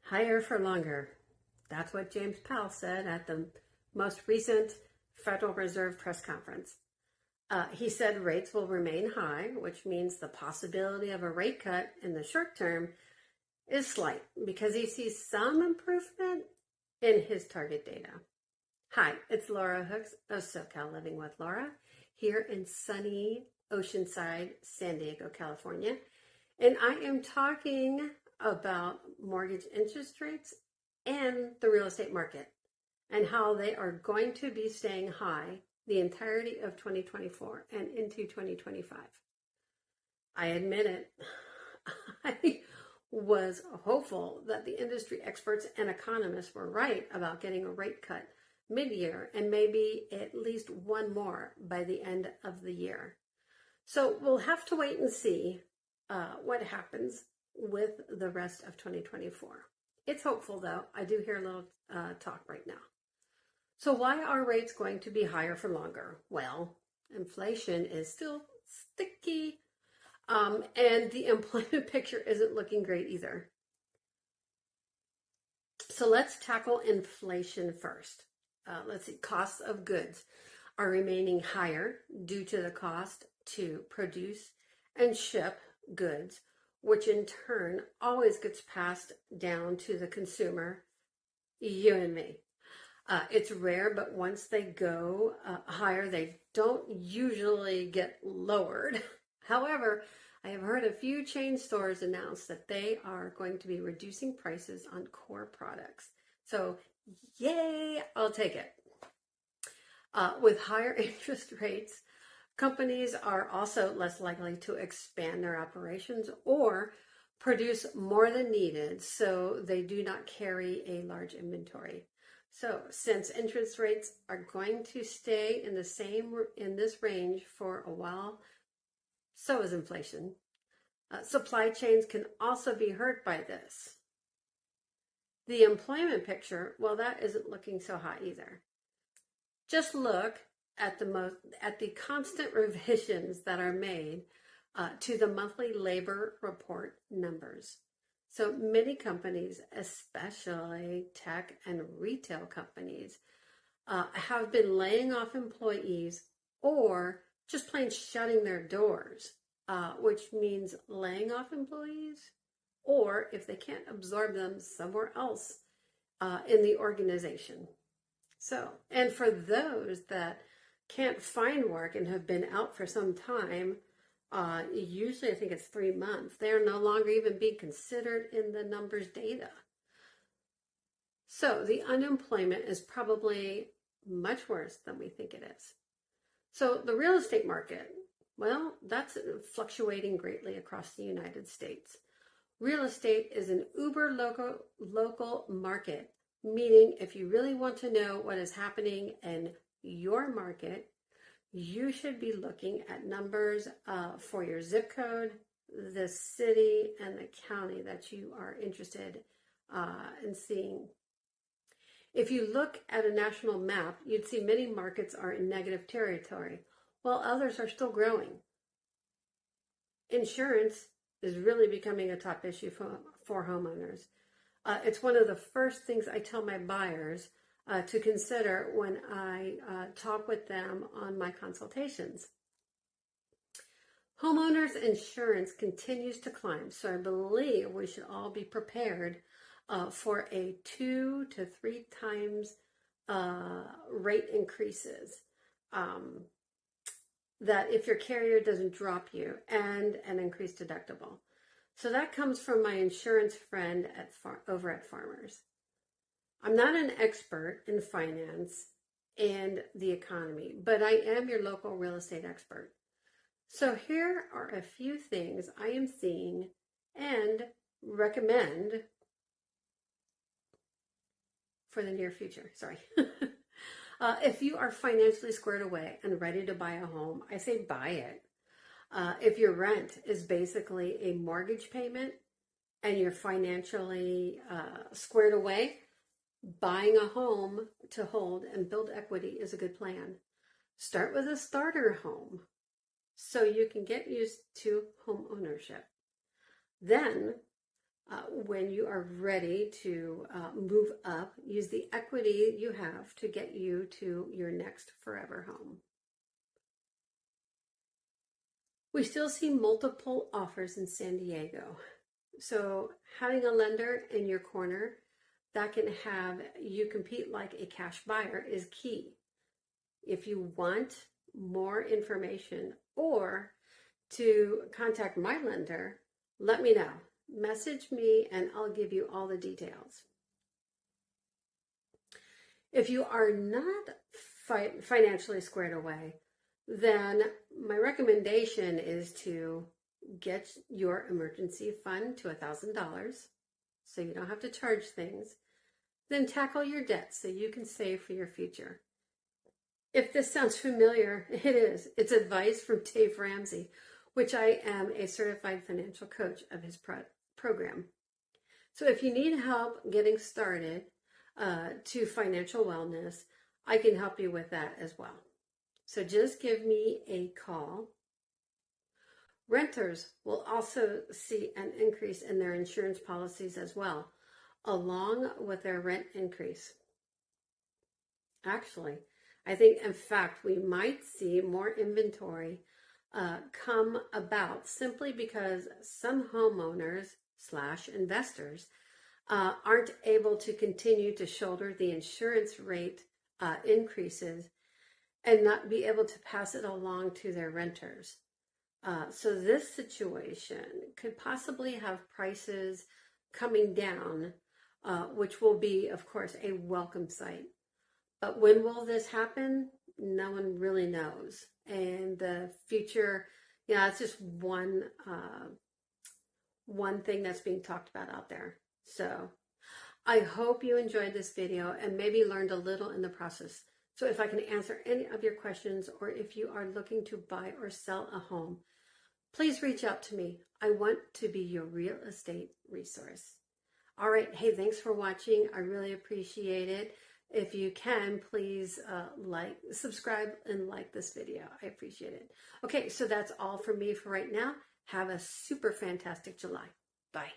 Higher for longer. That's what James Powell said at the most recent Federal Reserve press conference. He said rates will remain high, which means the possibility of a rate cut in the short term is slight because he sees some improvement in his target data. Hi, it's Laura Hooks of SoCalLiving with Laura here in sunny Oceanside, San Diego, California. And I am talking about mortgage interest rates and the real estate market and how they are going to be staying high the entirety of 2024 and into 2025. I admit it, I was hopeful that the industry experts and economists were right about getting a rate cut mid-year and maybe at least one more by the end of the year. So we'll have to wait and see what happens with the rest of 2024. It's hopeful though. I do hear a little talk right now. So why are rates going to be higher for longer? Well, inflation is still sticky, and the employment picture isn't looking great either. So let's tackle inflation first. Let's see, costs of goods are remaining higher due to the cost to produce and ship goods, which in turn always gets passed down to the consumer, you and me. It's rare, but once they go higher, they don't usually get lowered. However, I have heard a few chain stores announce that they are going to be reducing prices on core products. So, yay, I'll take it. With higher interest rates, companies are also less likely to expand their operations or produce more than needed, so they do not carry a large inventory. So since interest rates are going to stay in this range for a while, so is inflation. Supply chains can also be hurt by this. The employment picture, well, that isn't looking so hot either. Just look at the constant revisions that are made to the monthly labor report numbers. So many companies, especially tech and retail companies, have been laying off employees or just plain shutting their doors, which means laying off employees, or if they can't absorb them somewhere else in the organization. So, and for those that can't find work and have been out for some time, usually I think it's 3 months, they are no longer even being considered in the numbers data. So the unemployment is probably much worse than we think it is. So the real estate market, well, that's fluctuating greatly across the United States. Real estate is an uber local market, meaning if you really want to know what is happening in your market, you should be looking at numbers for your zip code, the city, and the county that you are interested in seeing. If you look at a national map, you'd see many markets are in negative territory, while others are still growing. Insurance is really becoming a top issue for homeowners. It's one of the first things I tell my buyers to consider when I talk with them on my consultations. Homeowners insurance continues to climb, so I believe we should all be prepared for a 2 to 3 times rate increases. That if your carrier doesn't drop you, and an increased deductible. So that comes from my insurance friend over at Farmers. I'm not an expert in finance and the economy, but I am your local real estate expert. So here are a few things I am seeing and recommend for the near future. Sorry. If you are financially squared away and ready to buy a home, I say buy it. If your rent is basically a mortgage payment, and you're financially squared away, buying a home to hold and build equity is a good plan. Start with a starter home so you can get used to home ownership. Then, when you are ready to move up, use the equity you have to get you to your next forever home. We still see multiple offers in San Diego. So having a lender in your corner that can have you compete like a cash buyer is key. If you want more information or to contact my lender, let me know. Message me and I'll give you all the details. If you are not financially squared away, then my recommendation is to get your emergency fund to $1,000 so you don't have to charge things. Then tackle your debt so you can save for your future. If this sounds familiar, it is. It's advice from Dave Ramsey, which I am a certified financial coach of his program. So if you need help getting started to financial wellness, I can help you with that as well. So just give me a call. Renters will also see an increase in their insurance policies as well, along with their rent increase. Actually, I think, in fact, we might see more inventory come about simply because some homeowners / investors aren't able to continue to shoulder the insurance rate increases and not be able to pass it along to their renters. So this situation could possibly have prices coming down, which will be, of course, a welcome sight. But when will this happen? No one really knows. And the future, it's just one thing that's being talked about out there. So I hope you enjoyed this video and maybe learned a little in the process. So if I can answer any of your questions, or if you are looking to buy or sell a home, please reach out to me. I want to be your real estate resource. All right. Hey, thanks for watching. I really appreciate it. If you can, please subscribe and like this video. I appreciate it. Okay, so that's all for me for right now. Have a super fantastic July. Bye.